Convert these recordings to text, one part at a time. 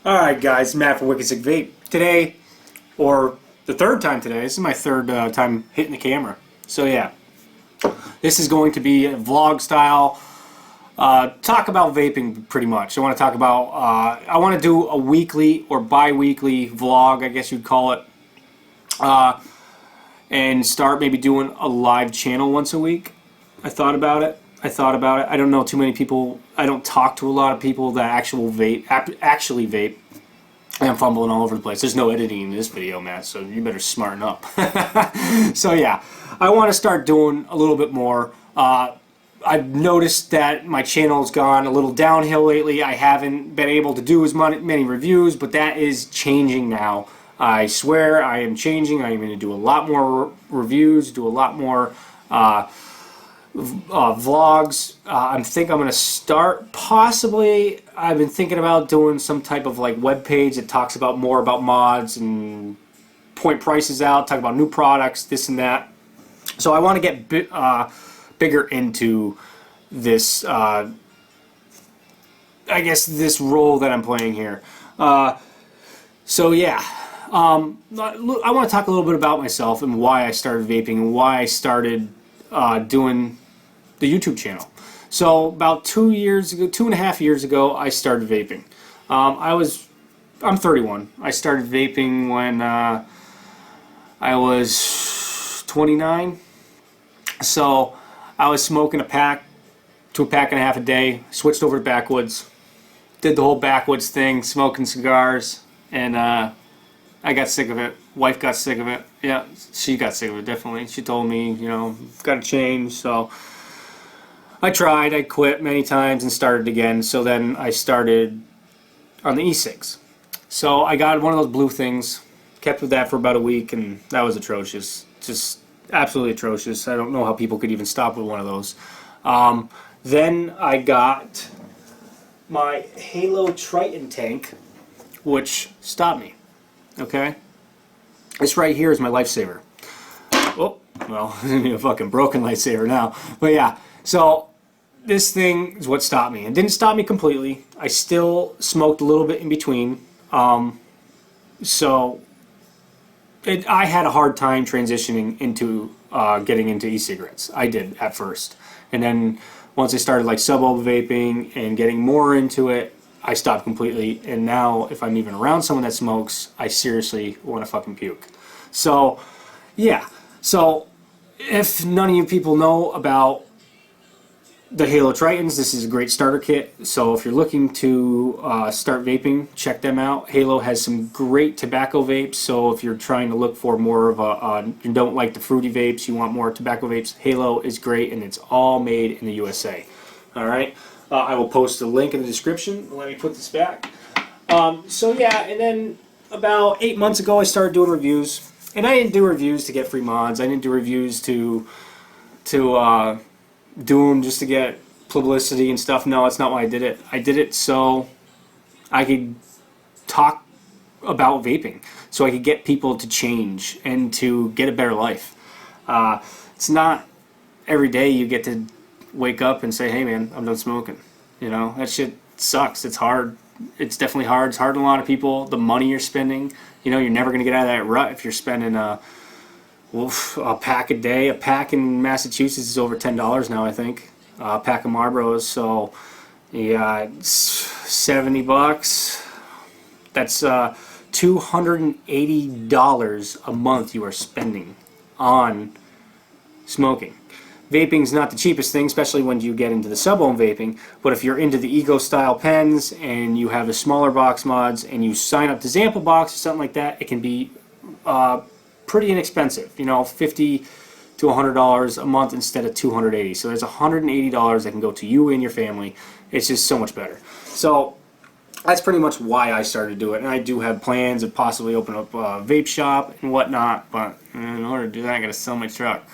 Alright guys, Matt for Wicked Sick Vape. Today, or the third time today, this is my third time hitting the camera. So yeah, this is going to be a vlog style, talk about vaping pretty much. I want to talk about, I want to do a weekly or bi-weekly vlog, I guess you'd call it. And start maybe doing a live channel once a week. I thought about it. I don't know too many people. I don't talk to a lot of people that actually vape. I'm fumbling all over the place. There's no editing in this video, Matt, so you better smarten up. So yeah, I want to start doing a little bit more. I've noticed that my channel's gone a little downhill lately. I haven't been able to do as many reviews, but that is changing now. I swear I am changing. I am going to do a lot more reviews, do a lot more vlogs. I think I'm going to start, possibly, I've been thinking about doing some type of like web page that talks about more about mods and point prices out, talk about new products, this and that. So I want to get bigger into this, I guess, this role that I'm playing here. So yeah. I want to talk a little bit about myself and why I started vaping and why I started doing the YouTube channel. So about 2.5 years ago, I started vaping. I'm 31. I started vaping when I was 29. So I was smoking a pack to a pack and a half a day. Switched over to backwoods. Did the whole backwoods thing, smoking cigars, and I got sick of it. Wife got sick of it. Yeah, she got sick of it, definitely. She told me, you know, got to change. So I tried. I quit many times and started again. So then I started on the E6. So I got one of those blue things. Kept with that for about a week, and that was atrocious. Just absolutely atrocious. I don't know how people could even stop with one of those. Then I got my Halo Triton tank, which stopped me. Okay, this right here is my lifesaver. Oh, well, it's gonna be a fucking broken lifesaver now. But yeah, so this thing is what stopped me. It didn't stop me completely. I still smoked a little bit in between. So I had a hard time transitioning into getting into e-cigarettes. I did at first, and then once I started like sub-ohm vaping and getting more into it, I stopped completely, and now if I'm even around someone that smokes, I seriously want to fucking puke. So, yeah. So, if none of you people know about the Halo Tritons, this is a great starter kit. So if you're looking to start vaping, check them out. Halo has some great tobacco vapes, so if you're trying to look for more of a, you don't like the fruity vapes, you want more tobacco vapes, Halo is great, and it's all made in the USA. Alright? I will post a link in the description. Let me put this back. So yeah, and then about 8 months ago I started doing reviews. And I didn't do reviews to get free mods. I didn't do reviews to do them just to get publicity and stuff. No, that's not why I did it. I did it so I could talk about vaping. So I could get people to change and to get a better life. It's not every day you get to wake up and say, hey man, I'm done smoking. You know, that shit sucks. It's hard. It's definitely hard. It's hard on a lot of people. The money you're spending, you know, you're never going to get out of that rut if you're spending a pack a day. A pack in Massachusetts is over $10 now, I think. A pack of Marlboros. So you got 70 bucks. That's $280 a month you are spending on smoking. Vaping's not the cheapest thing, especially when you get into the sub-ohm vaping, but if you're into the Ego style pens and you have the smaller box mods and you sign up to Zample Box or something like that, it can be pretty inexpensive, you know, $50 to $100 a month instead of $280. So there's $180 that can go to you and your family. It's just so much better. So that's pretty much why I started to do it, and I do have plans of possibly open up a vape shop and whatnot, but in order to do that I gotta sell my truck.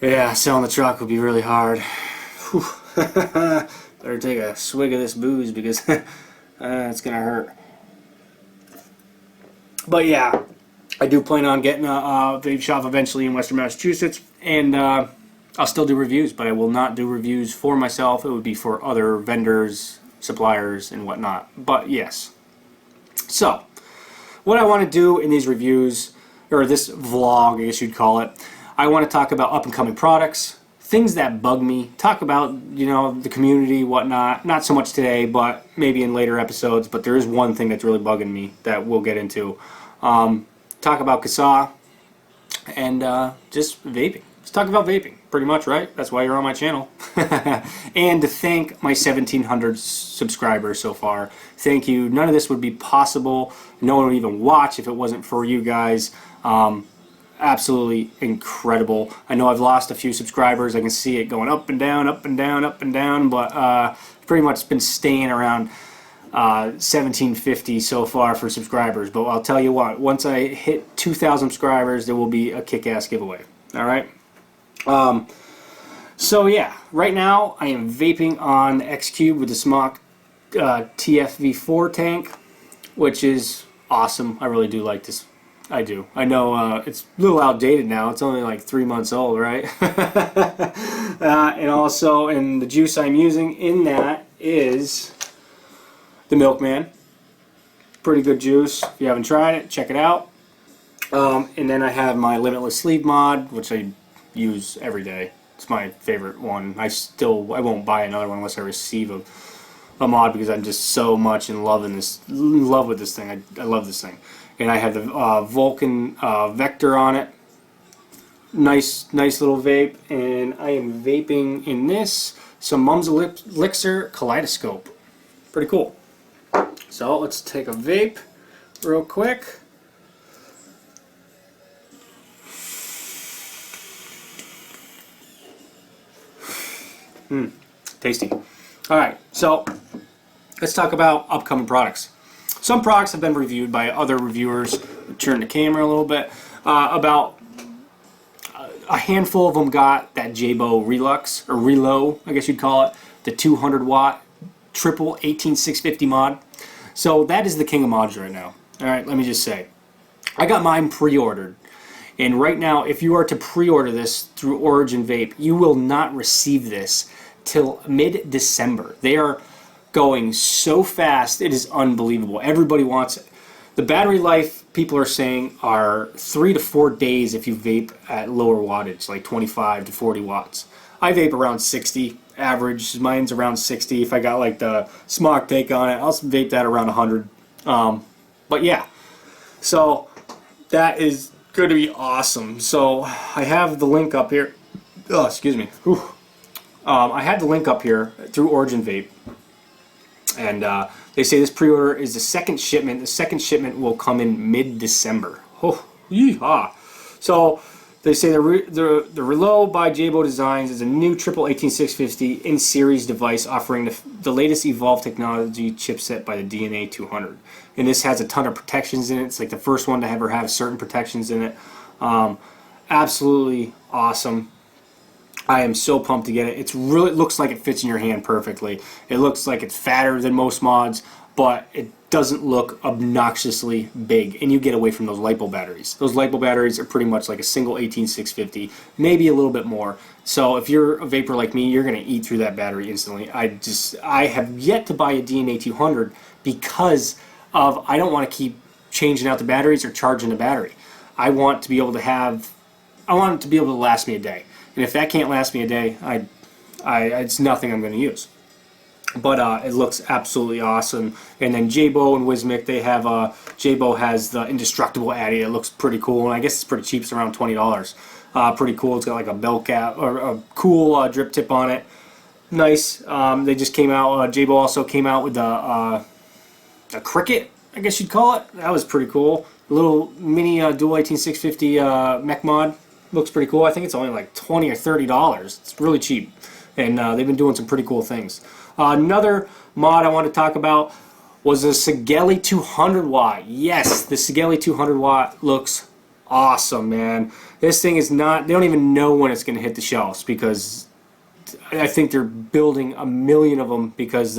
Yeah, selling the truck would be really hard. Better take a swig of this booze because it's gonna hurt. But yeah, I do plan on getting a vape shop eventually in Western Massachusetts, and I'll still do reviews, but I will not do reviews for myself. It would be for other vendors suppliers and whatnot. But yes. So, what I want to do in these reviews, or this vlog, I guess you'd call it, I want to talk about up-and-coming products, things that bug me, talk about, you know, the community, whatnot. Not so much today, but maybe in later episodes. But there is one thing that's really bugging me that we'll get into. Talk about CASAA and just vaping. Let's talk about vaping, pretty much, right? That's why you're on my channel. And to thank my 1,700 subscribers so far. Thank you. None of this would be possible. No one would even watch if it wasn't for you guys. Absolutely incredible. I know I've lost a few subscribers. I can see it going up and down, up and down, up and down, but pretty much been staying around 1750 so far for subscribers. But I'll tell you what, once I hit 2,000 subscribers, there will be a kick-ass giveaway. All right. So yeah, right now I am vaping on the X Cube with the Smock TFV4 tank, which is awesome. I really do like this. I do. I know it's a little outdated now. It's only like 3 months old, right? And also, and the juice I'm using in that is the Milkman. Pretty good juice. If you haven't tried it, check it out. And then I have my Limitless Sleeve mod, which I use every day. It's my favorite one. I won't buy another one unless I receive a mod, because I'm just so much in love with this thing. I love this thing. And I have the Vulcan Vector on it. Nice little vape. And I am vaping in this some Mum's Elixir Kaleidoscope. Pretty cool. So let's take a vape real quick. Tasty. Alright, so let's talk about upcoming products. Some products have been reviewed by other reviewers. Turn the camera a little bit. About a handful of them got that Jaybo Relux, or Reuleaux, I guess you'd call it, the 200 watt triple 18650 mod. So that is the king of mods right now. Alright, let me just say, I got mine pre-ordered. And right now, if you are to pre-order this through Origin Vape, you will not receive this till mid-December. They are going so fast, it is unbelievable. Everybody wants it. The battery life, people are saying, are 3 to 4 days if you vape at lower wattage, like 25 to 40 watts. I vape around 60, average. Mine's around 60. If I got like the Smock take on it, I'll vape that around 100. But yeah, so that is going to be awesome. So I have the link up here. Oh, excuse me. I had the link up here through Origin Vape, and they say this pre-order is the second shipment. The second shipment will come in mid-December. Oh, yeehaw! So they say the Reuleaux by Jaybo Designs is a new triple 18650 in-series device offering the latest evolved technology chipset by the DNA 200. And this has a ton of protections in it. It's like the first one to ever have certain protections in it. Absolutely awesome. I am so pumped to get it. It looks like it fits in your hand perfectly. It looks like it's fatter than most mods, but it doesn't look obnoxiously big, and you get away from those LiPo batteries. Those LiPo batteries are pretty much like a single 18650, maybe a little bit more. So if you're a vapor like me, you're going to eat through that battery instantly. I have yet to buy a DNA 200 because of I don't want to keep changing out the batteries or charging the battery. I want it to be able to last me a day. And if that can't last me a day, it's nothing I'm going to use. But it looks absolutely awesome. And then Jaybo and Wismic, they have Jaybo has the indestructible Addy. It looks pretty cool, and I guess it's pretty cheap. It's around $20. Pretty cool. It's got like a bell cap or a cool drip tip on it. Nice. They just came out. Jaybo also came out with a Cricket, I guess you'd call it. That was pretty cool. A little mini dual 18650 mech mod. Looks pretty cool. I think it's only like $20 or $30. It's really cheap, and they've been doing some pretty cool things. Another mod I want to talk about was the Sigeli 200 watt. Yes, the Sigeli 200 watt looks awesome, man. This thing is not, they don't even know when it's going to hit the shelves, because I think they're building a million of them because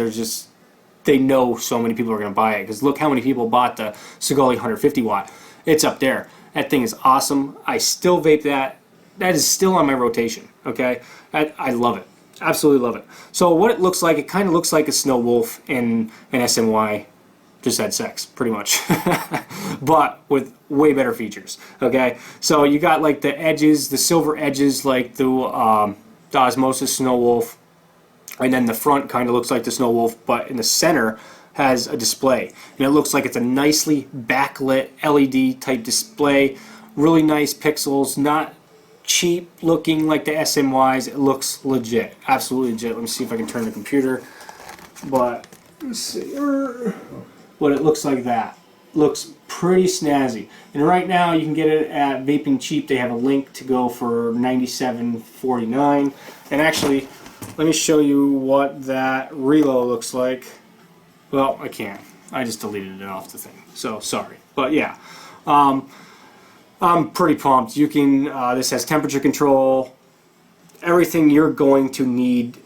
they know so many people are going to buy it. Because look how many people bought the Sigeli 150 watt. It's up there. That thing is awesome. I still vape that. That is still on my rotation, okay? I love it. Absolutely love it. So what it looks like, it kind of looks like a Snow Wolf and an SMY just had sex, pretty much. But with way better features, okay? So you got like the edges, the silver edges like the Osmosis Snow Wolf, and then the front kind of looks like the Snow Wolf, but in the center has a display. And it looks like it's a nicely backlit LED type display, really nice pixels, not cheap looking like the SMYs. It looks legit, absolutely legit. Let me see if I can turn the computer, but let's see what it looks like. That looks pretty snazzy. And right now you can get it at Vaping Cheap. They have a link to go for $97.49. And actually, let me show you what that Reuleaux looks like. Well, I can't. I just deleted it off the thing, so sorry. But yeah, I'm pretty pumped. You can. This has temperature control. Everything you're going to need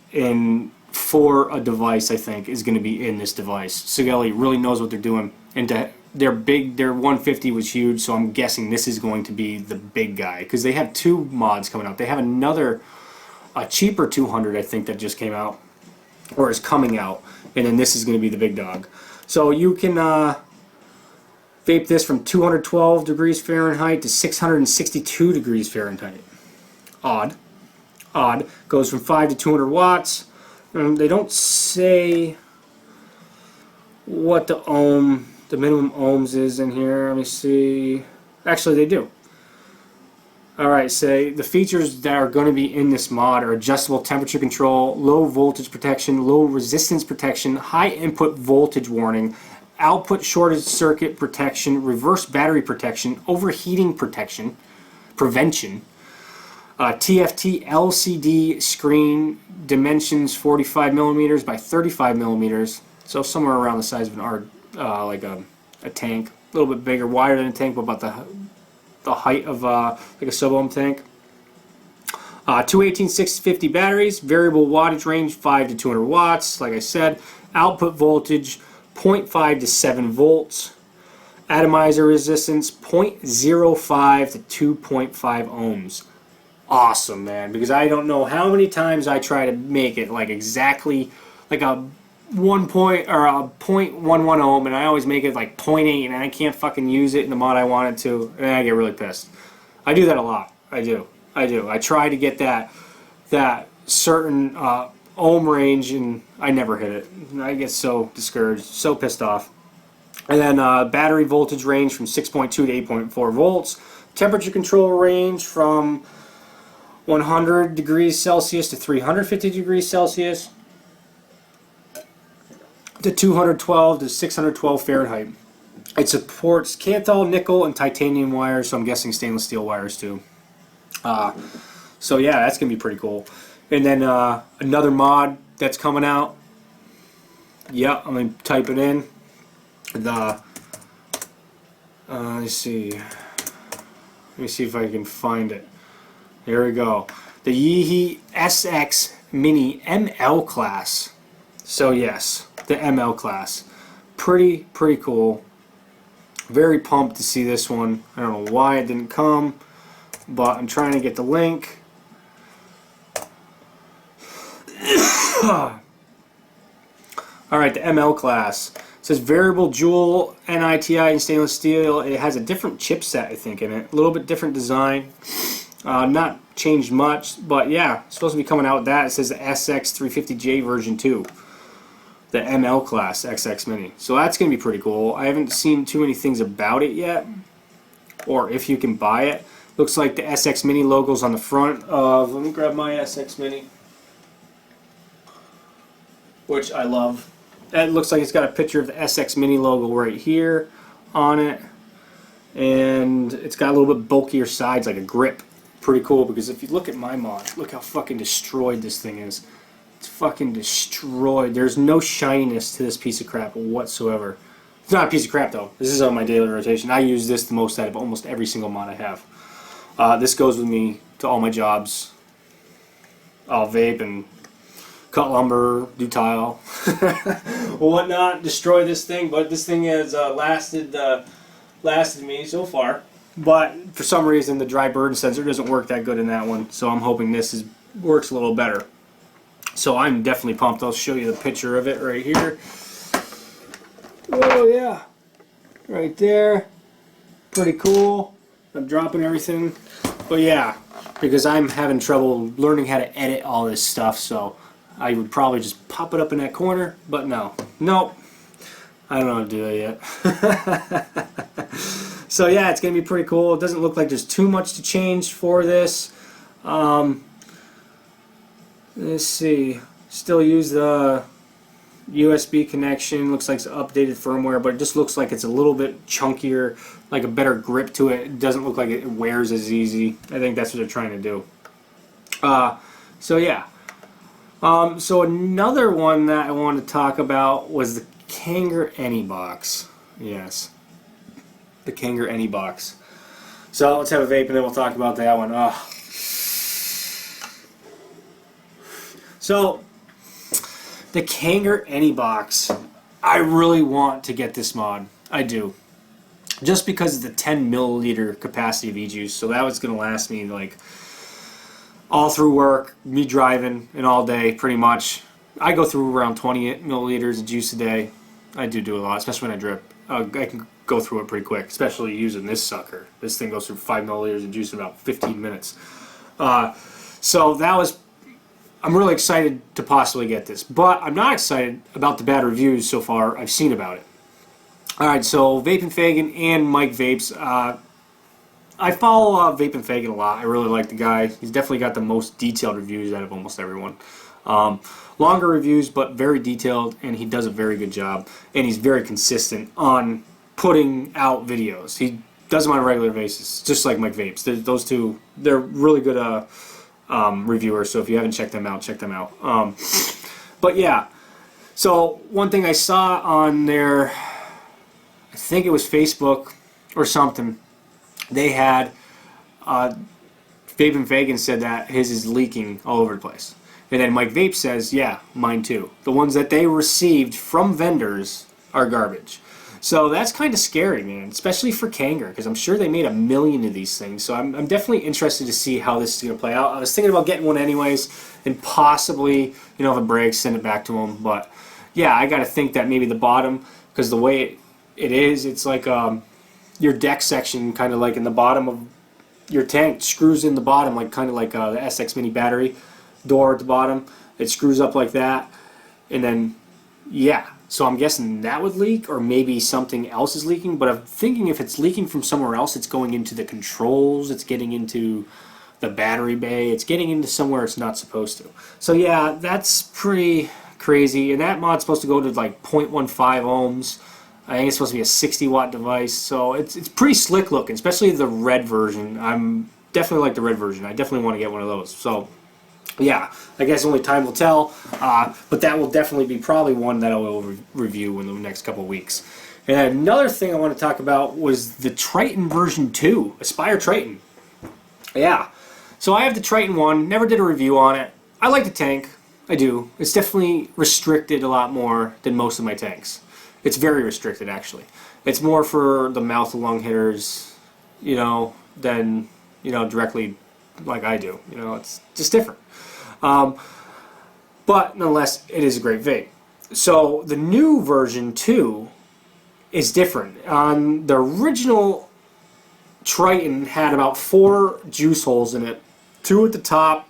for a device, I think, is going to be in this device. Sigeli really knows what they're doing, and they're big. Their 150 was huge, so I'm guessing this is going to be the big guy because they have 2 mods coming out. They have another, a cheaper 200, I think, that just came out or is coming out, and then this is going to be the big dog. So you can vape this from 212 degrees Fahrenheit to 662 degrees Fahrenheit. Odd. Goes from 5 to 200 watts. They don't say what the minimum ohms is in here. Let me see. Actually, they do. Alright, say the features that are going to be in this mod are adjustable temperature control, low voltage protection, low resistance protection, high input voltage warning, output shorted circuit protection, reverse battery protection, overheating protection, prevention, TFT LCD screen, dimensions 45 millimeters by 35 millimeters, so somewhere around the size of an like a tank, a little bit bigger, wider than a tank, but about the height of like a sub-ohm tank. 218-650 batteries, variable wattage range 5 to 200 watts, like I said, output voltage 0.5 to 7 volts, atomizer resistance 0.05 to 2.5 ohms. Awesome, man, because I don't know how many times I try to make it like exactly like a 0.11 ohm, and I always make it like 0.8, and I can't fucking use it in the mod I want it to, and I get really pissed. I do that a lot. I do. I try to get that certain ohm range, and I never hit it. I get so discouraged, so pissed off. And then battery voltage range from 6.2 to 8.4 volts. Temperature control range from 100 degrees Celsius to 350 degrees Celsius to 212 to 612 Fahrenheit. It supports Kanthal, nickel, and titanium wires, so I'm guessing stainless steel wires too. So yeah, that's going to be pretty cool. And then another mod that's coming out. Yeah, I'm going to type it in. Let's see. Let me see if I can find it. Here we go. The Yihi SX MINI ML class. So yes, the ML class. Pretty cool. Very pumped to see this one. I don't know why it didn't come, but I'm trying to get the link. Alright, the ML class. It says variable jewel NITI and stainless steel. It has a different chipset, I think, in it. A little bit different design. Not changed much, but yeah, it's supposed to be coming out with that. It says the SX350J version 2. The ML class XX Mini. So that's going to be pretty cool. I haven't seen too many things about it yet, or if you can buy it. Looks like the SX Mini logo's on the front of, let me grab my SX Mini, which I love. It looks like it's got a picture of the SX Mini logo right here on it, and it's got a little bit bulkier sides, like a grip. Pretty cool, because if you look at my mod, look how fucking destroyed this thing is. It's fucking destroyed. There's no shininess to this piece of crap whatsoever. It's not a piece of crap though. This is on my daily rotation. I use this the most out of almost every single mod I have. This goes with me to all my jobs. I'll vape and cut lumber, do tile, whatnot, destroy this thing. But this thing has lasted me so far. But for some reason the dry burn sensor doesn't work that good in that one. So I'm hoping this works a little better. So I'm definitely pumped. I'll show you the picture of it right here. Oh yeah, right there. Pretty cool. I'm dropping everything. But yeah, because I'm having trouble learning how to edit all this stuff, so I would probably just pop it up in that corner, but no. Nope. I don't know how to do that yet. So yeah, it's going to be pretty cool. It doesn't look like there's too much to change for this. Let's see. Still use the USB connection. Looks like it's updated firmware, but it just looks like it's a little bit chunkier, like a better grip to it. It doesn't look like it wears as easy. I think that's what they're trying to do. So yeah. So another one that I wanted to talk about was the Kanger Nebox. Yes. The Kanger Nebox. So let's have a vape and then we'll talk about that one. So the Kanger Nebox, I really want to get this mod. I do. Just because of the 10 milliliter capacity of e-juice. So that was going to last me like all through work, me driving, and all day pretty much. I go through around 20 milliliters of juice a day. I do a lot, especially when I drip. I can go through it pretty quick, especially using this sucker. This thing goes through 5 milliliters of juice in about 15 minutes. So that was... I'm really excited to possibly get this, but I'm not excited about the bad reviews so far I've seen about it. Alright, so Vaping Fagin and Mike Vapes. I follow Vaping Fagin a lot. I really like the guy. He's definitely got the most detailed reviews out of almost everyone. Longer reviews, but very detailed, and he does a very good job. And he's very consistent on putting out videos. He does them on a regular basis, just like Mike Vapes. Those two, they're really good reviewers, so if you haven't checked them out, check them out. But yeah, so one thing I saw on their, I think it was Facebook or something, they had, Vaping Fagin said that his is leaking all over the place. And then Mike Vape says, yeah, mine too. The ones that they received from vendors are garbage. So that's kind of scary, man, especially for Kanger, because I'm sure they made 1 million of these things. So I'm definitely interested to see how this is going to play out. I was thinking about getting one anyways, and possibly, you know, if it breaks, send it back to them. But yeah, I got to think that maybe the bottom, because the way it is, it's like your deck section, kind of like in the bottom of your tank, screws in the bottom, like kind of like the SX Mini battery door at the bottom. It screws up like that, and then yeah. So I'm guessing that would leak, or maybe something else is leaking, but I'm thinking if it's leaking from somewhere else, it's going into the controls, it's getting into the battery bay, it's getting into somewhere it's not supposed to. So yeah, that's pretty crazy, and that mod's supposed to go to like 0.15 ohms. I think it's supposed to be a 60 watt device, so it's pretty slick looking, especially the red version. I'm definitely like the red version. I definitely want to get one of those. So yeah, I guess only time will tell, but that will definitely be probably one that I will review in the next couple of weeks. And another thing I want to talk about was the Triton version 2, Aspire Triton. Yeah, so I have the Triton 1, never did a review on it. I like the tank, I do. It's definitely restricted a lot more than most of my tanks. It's very restricted, actually. It's more for the mouth-to-lung hitters, you know, than, you know, directly like I do. You know, it's just different. But nonetheless, it is a great vape. So the new version 2 is different. On the original Triton had about 4 juice holes in it, 2 at the top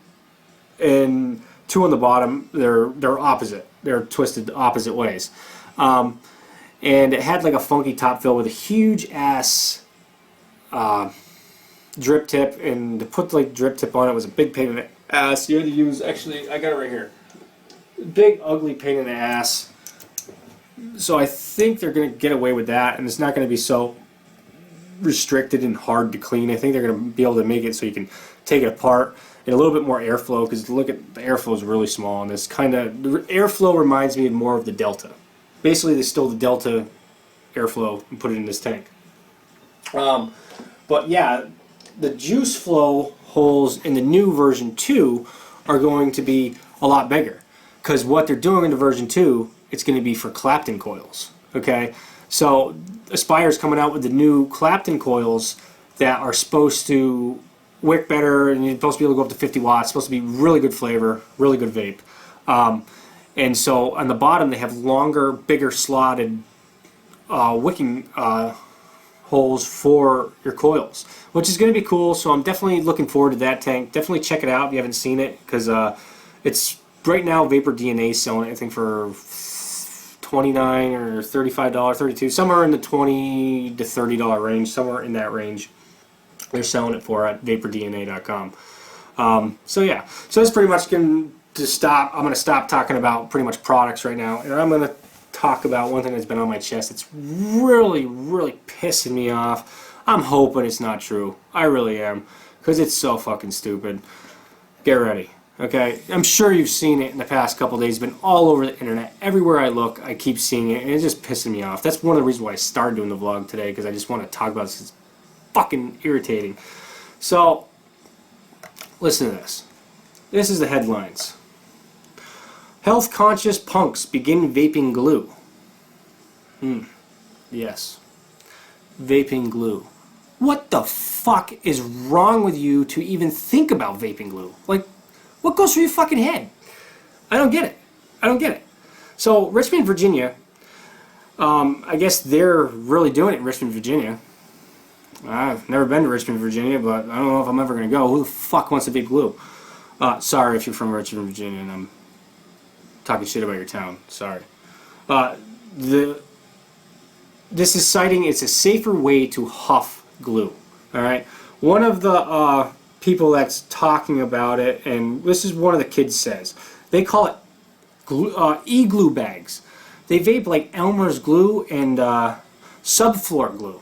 and 2 on the bottom. They're opposite. They're twisted opposite ways. And it had like a funky top fill with a huge ass drip tip, and to put like drip tip on it was a big pain in the ass. You had to use, actually, I got it right here. Big ugly pain in the ass. So I think they're going to get away with that, and it's not going to be so restricted and hard to clean. I think they're going to be able to make it so you can take it apart and a little bit more airflow, because look at the airflow is really small, and this kind of, the airflow reminds me more of the Delta. Basically, they stole the Delta airflow and put it in this tank. But yeah, the juice flow holes in the new version 2 are going to be a lot bigger, because what they're doing in the version 2, it's going to be for Clapton coils. Okay, so Aspire's coming out with the new Clapton coils that are supposed to wick better, and you're supposed to be able to go up to 50 watts. It's supposed to be really good flavor, really good vape. And so on the bottom they have longer, bigger slotted wicking holes for your coils, which is going to be cool. So I'm definitely looking forward to that tank. Definitely check it out if you haven't seen it, because it's right now Vapor DNA selling it, I think, for $29 or $35, $32, somewhere in the $20 to $30 range, somewhere in that range. They're selling it for at vapordna.com. So yeah, so that's pretty much going to stop. I'm going to stop talking about pretty much products right now, and I'm going to talk about one thing that's been on my chest that's really, really pissing me off. I'm hoping it's not true. I really am, because it's so fucking stupid. Get ready. Okay, I'm sure you've seen it in the past couple days. It's been all over the internet. Everywhere I look, I keep seeing it, and it's just pissing me off. That's one of the reasons why I started doing the vlog today, because I just want to talk about this. It's fucking irritating. So, listen to this. This is the headlines. Health-conscious punks begin vaping glue. Yes. Vaping glue. What the fuck is wrong with you to even think about vaping glue? Like, what goes through your fucking head? I don't get it. I don't get it. So, Richmond, Virginia, I guess they're really doing it in Richmond, Virginia. I've never been to Richmond, Virginia, but I don't know if I'm ever going to go. Who the fuck wants to vape glue? Sorry if you're from Richmond, Virginia, and I'm talking shit about your town. Sorry. This is citing it's a safer way to huff glue. Alright? One of the people that's talking about it, and this is one of the kids says, they call it e-glue bags. They vape like Elmer's glue and subfloor glue.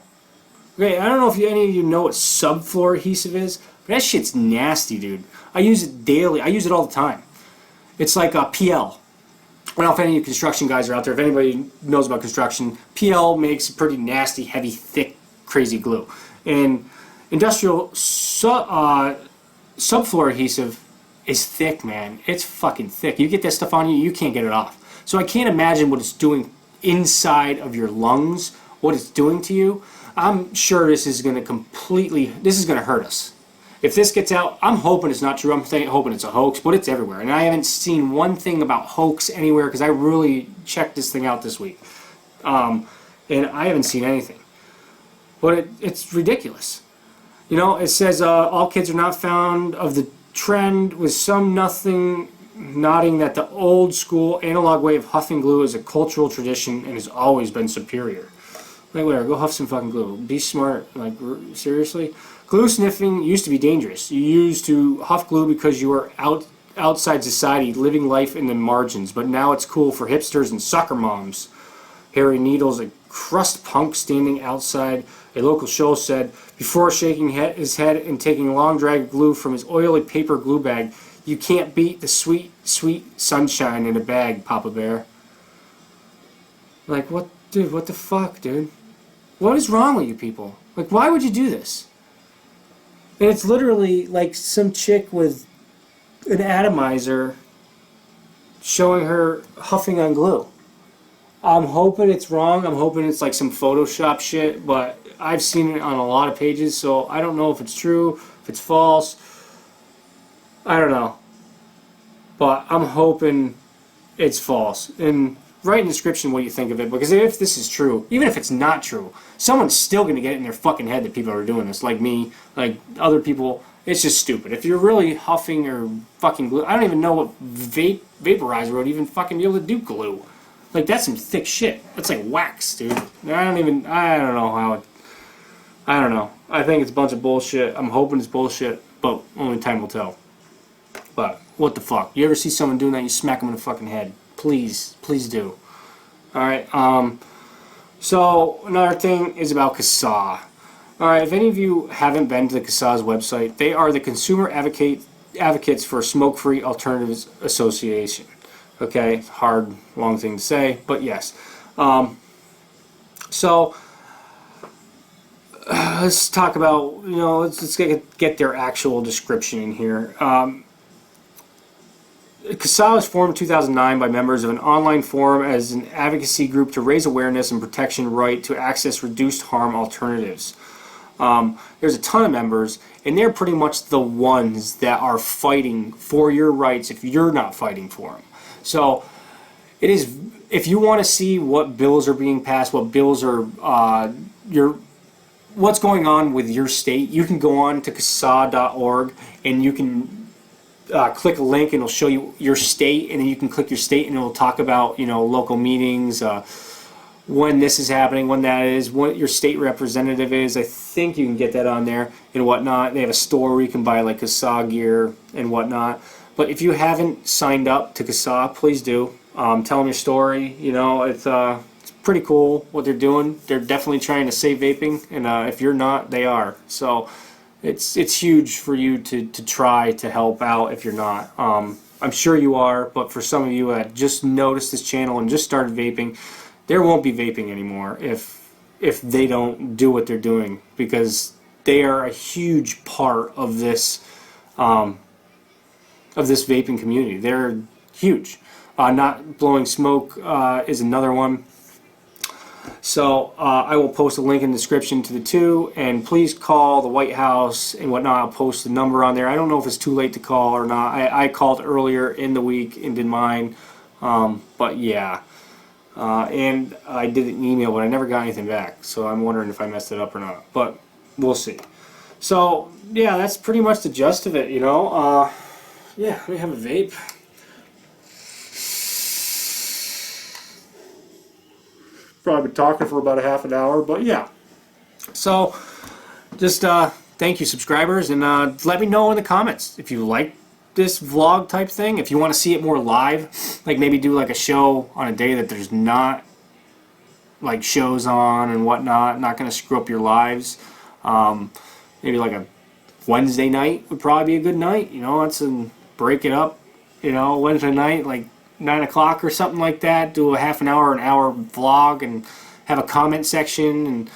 Okay, I don't know if any of you know what subfloor adhesive is, but that shit's nasty, dude. I use it daily. I use it all the time. It's like a PL. I don't know if any of you construction guys are out there. If anybody knows about construction, PL makes a pretty nasty, heavy, thick, crazy glue. And industrial subfloor adhesive is thick, man. It's fucking thick. You get that stuff on you, you can't get it off. So I can't imagine what it's doing inside of your lungs, what it's doing to you. I'm sure this is going to hurt us. If this gets out, I'm hoping it's not true. I'm hoping it's a hoax, but it's everywhere. And I haven't seen one thing about hoax anywhere, because I really checked this thing out this week. And I haven't seen anything. But it's ridiculous. You know, it says all kids are not found of the trend, with some nodding that the old school analog way of huffing glue is a cultural tradition and has always been superior. Like, whatever, go huff some fucking glue. Be smart. Like, seriously? Glue sniffing used to be dangerous. You used to huff glue because you were outside society, living life in the margins. But now it's cool for hipsters and soccer moms. Harry Needles, a crust punk standing outside a local show, said, before shaking his head and taking a long drag of glue from his oily paper glue bag, "You can't beat the sweet, sweet sunshine in a bag, Papa Bear." Like, what, dude, what the fuck, dude? What is wrong with you people? Like, why would you do this? And it's literally like some chick with an atomizer showing her huffing on glue. I'm hoping it's wrong. I'm hoping it's like some Photoshop shit, but I've seen it on a lot of pages, so I don't know if it's true, if it's false. I don't know. But I'm hoping it's false. And write in the description what you think of it, because if this is true, even if it's not true, someone's still going to get it in their fucking head that people are doing this, like me, like other people. It's just stupid. If you're really huffing or fucking glue, I don't even know what vaporizer would even fucking be able to do glue. Like, that's some thick shit. That's like wax, dude. I don't know how I don't know. I think it's a bunch of bullshit. I'm hoping it's bullshit, but only time will tell. But what the fuck? You ever see someone doing that, you smack them in the fucking head. Please, please do. Alright, so another thing is about CASAA. Alright, if any of you haven't been to the CASAA's website, they are the Consumer Advocates for Smoke-Free Alternatives Association. Okay, hard, long thing to say, but yes. So, let's talk about, you know, let's get their actual description in here. CASAA was formed in 2009 by members of an online forum as an advocacy group to raise awareness and protection right to access reduced harm alternatives. There's a ton of members, and they're pretty much the ones that are fighting for your rights if you're not fighting for them. So it is, if you want to see what bills are being passed, what bills are what's going on with your state, you can go on to CASAA.org and you can click a link and it'll show you your state, and then you can click your state and it'll talk about, you know, local meetings, when this is happening, when that is, what your state representative is. I think you can get that on there and whatnot. They have a store where you can buy like CASAA gear and whatnot. But if you haven't signed up to CASAA, please do. Tell them your story. You know, it's pretty cool what they're doing. They're definitely trying to save vaping, and if you're not, they are. So it's huge for you to try to help out if you're not. I'm sure you are, but for some of you that just noticed this channel and just started vaping, there won't be vaping anymore if they don't do what they're doing, because they are a huge part of this vaping community. They're huge. Not blowing smoke is another one. So I will post a link in the description to the two, and please call the White House and whatnot. I'll post the number on there. I don't know if it's too late to call or not. I called earlier in the week and did mine, but yeah. And I did an email, but I never got anything back, so I'm wondering if I messed it up or not, but we'll see. So yeah, that's pretty much the gist of it, you know. Yeah, we have a vape. Probably been talking for about a half an hour, but yeah. So just thank you, subscribers, and let me know in the comments if you like this vlog type thing, if you want to see it more live, like maybe do like a show on a day that there's not like shows on and whatnot, not going to screw up your lives. Maybe like a Wednesday night would probably be a good night, you know. Let's break it up, you know, Wednesday night like 9 o'clock or something like that. Do a half an hour vlog and have a comment section and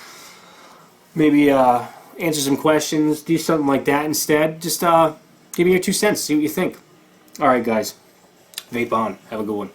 maybe answer some questions. Do something like that instead. Just give me your 2 cents. See what you think. Alright guys, vape on. Have a good one.